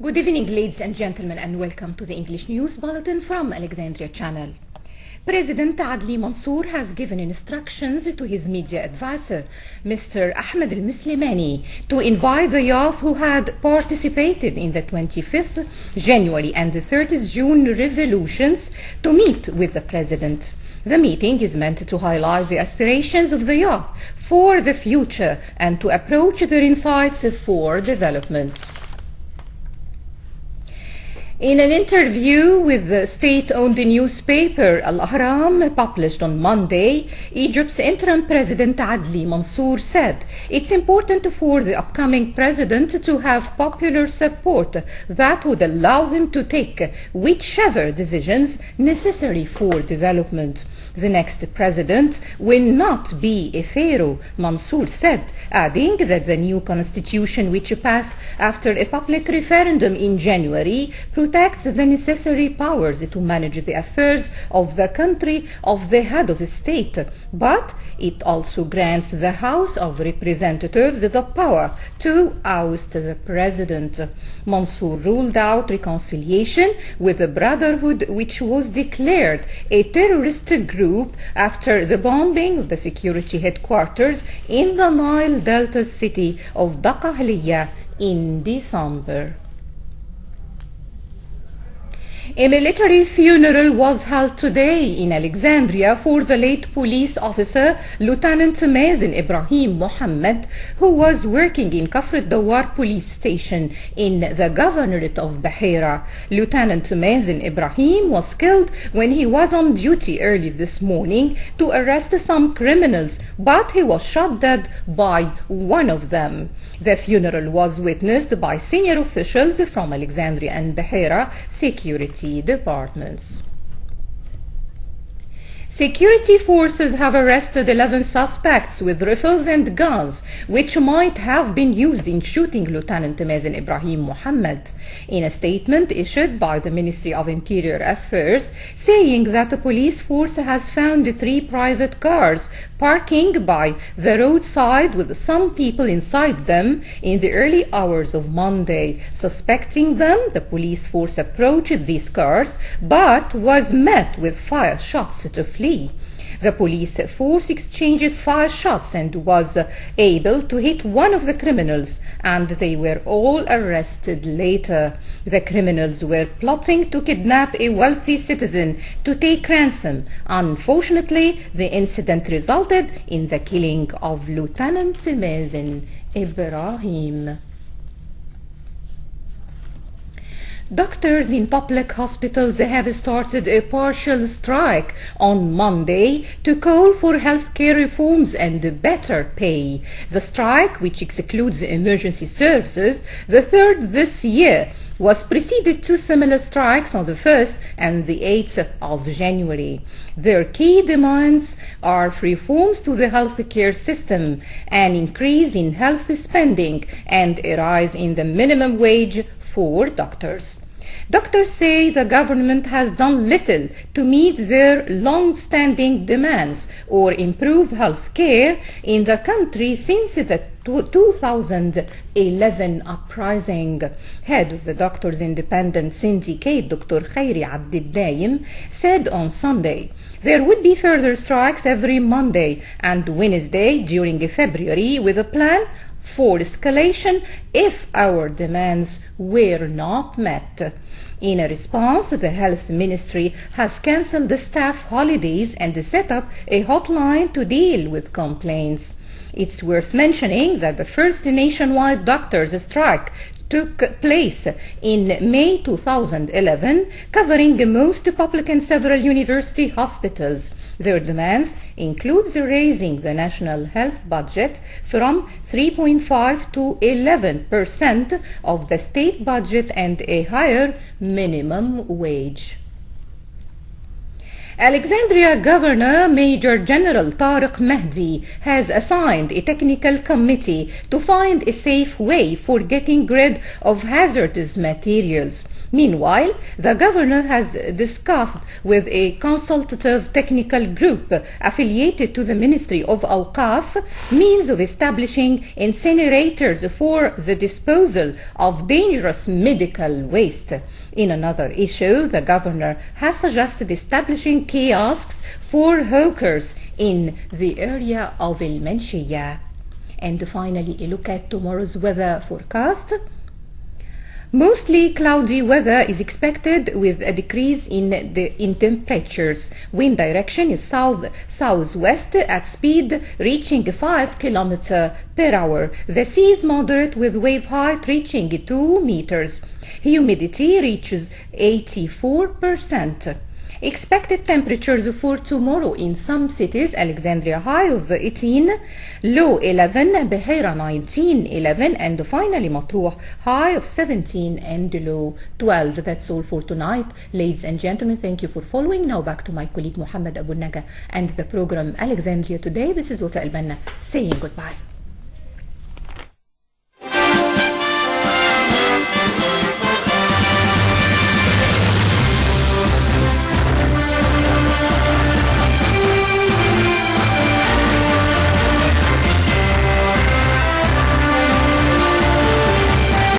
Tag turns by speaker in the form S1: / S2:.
S1: Good evening, ladies and gentlemen, and welcome to the English News Bulletin from Alexandria Channel. President Adli Mansour has given instructions to his media advisor, Mr. Ahmed al-Muslimani, to invite the youth who had participated in the 25th January and the 30th June revolutions to meet with the president. The meeting is meant to highlight the aspirations of the youth for the future and to approach their insights for development. In an interview with the state-owned newspaper Al-Ahram published on Monday, Egypt's interim president Adli Mansour said it's important for the upcoming president to have popular support that would allow him to take whichever decisions necessary for development. The next president will not be a pharaoh, Mansour said, adding that the new constitution, which passed after a public referendum in January, protects the necessary powers to manage the affairs of the country of the head of state, but it also grants the House of Representatives the power to oust the president. Mansour ruled out reconciliation with the Brotherhood, which was declared a terrorist group after the bombing of the security headquarters in the Nile Delta city of Daqahliya in December. A military funeral was held today in Alexandria for the late police officer Lieutenant Mazen Ibrahim Mohammed, who was working in Kafr Dawar police station in the governorate of Bahira. Lieutenant Mazen Ibrahim was killed when he was on duty early this morning to arrest some criminals, but he was shot dead by one of them. The funeral was witnessed by senior officials from Alexandria and Bahira security departments. Security forces have arrested 11 suspects with rifles and guns, which might have been used in shooting Lieutenant Mazen Ibrahim Mohammed. In a statement issued by the Ministry of Interior Affairs, saying that the police force has found 3 private cars parking by the roadside with some people inside them in the early hours of Monday. Suspecting them, the police force approached these cars but was met with fire shots to flee. The police force exchanged 5 shots and was able to hit one of the criminals, and they were all arrested later. The criminals were plotting to kidnap a wealthy citizen to take ransom. Unfortunately, the incident resulted in the killing of Lieutenant Mazen Ibrahim. Doctors in public hospitals have started a partial strike on Monday to call for healthcare reforms and better pay. The strike, which excludes emergency services, the third this year, was preceded 2 similar strikes on the 1st and the 8th of January. Their key demands are reforms to the healthcare system, an increase in health spending, and a rise in the minimum wage for doctors. Doctors say the government has done little to meet their long-standing demands or improve health care in the country since the 2011 uprising. Head of the Doctors' Independent Syndicate, Dr. Abdel, said on Sunday there would be further strikes every Monday and Wednesday during February with a plan for escalation if our demands were not met. In a response, the Health Ministry has cancelled the staff holidays and set up a hotline to deal with complaints. It's worth mentioning that the first nationwide doctors' strike took place in May 2011, covering most public and several university hospitals. Their demands include raising the national health budget from 3.5 to 11% of the state budget and a higher minimum wage. Alexandria Governor Major General Tariq Mahdi has assigned a technical committee to find a safe way for getting rid of hazardous materials. Meanwhile, the governor has discussed with a consultative technical group affiliated to the Ministry of Awqaf means of establishing incinerators for the disposal of dangerous medical waste. In another issue, the governor has suggested establishing kiosks for hawkers in the area of Al-Manshiyah. And finally, a look at tomorrow's weather forecast. Mostly cloudy weather is expected with a decrease in temperatures. Wind direction is south-southwest at speed reaching 5 km per hour. The sea is moderate with wave height reaching 2 meters. Humidity reaches 84%. Expected temperatures for tomorrow in some cities: Alexandria high of 18, low 11, Beheira 19, 11, and finally Matruh high of 17 and low 12. That's all for tonight, ladies and gentlemen. Thank you for following. Now back to my colleague Muhammad Abu Naga and the program Alexandria Today. This is Wafاء, البنا saying goodbye.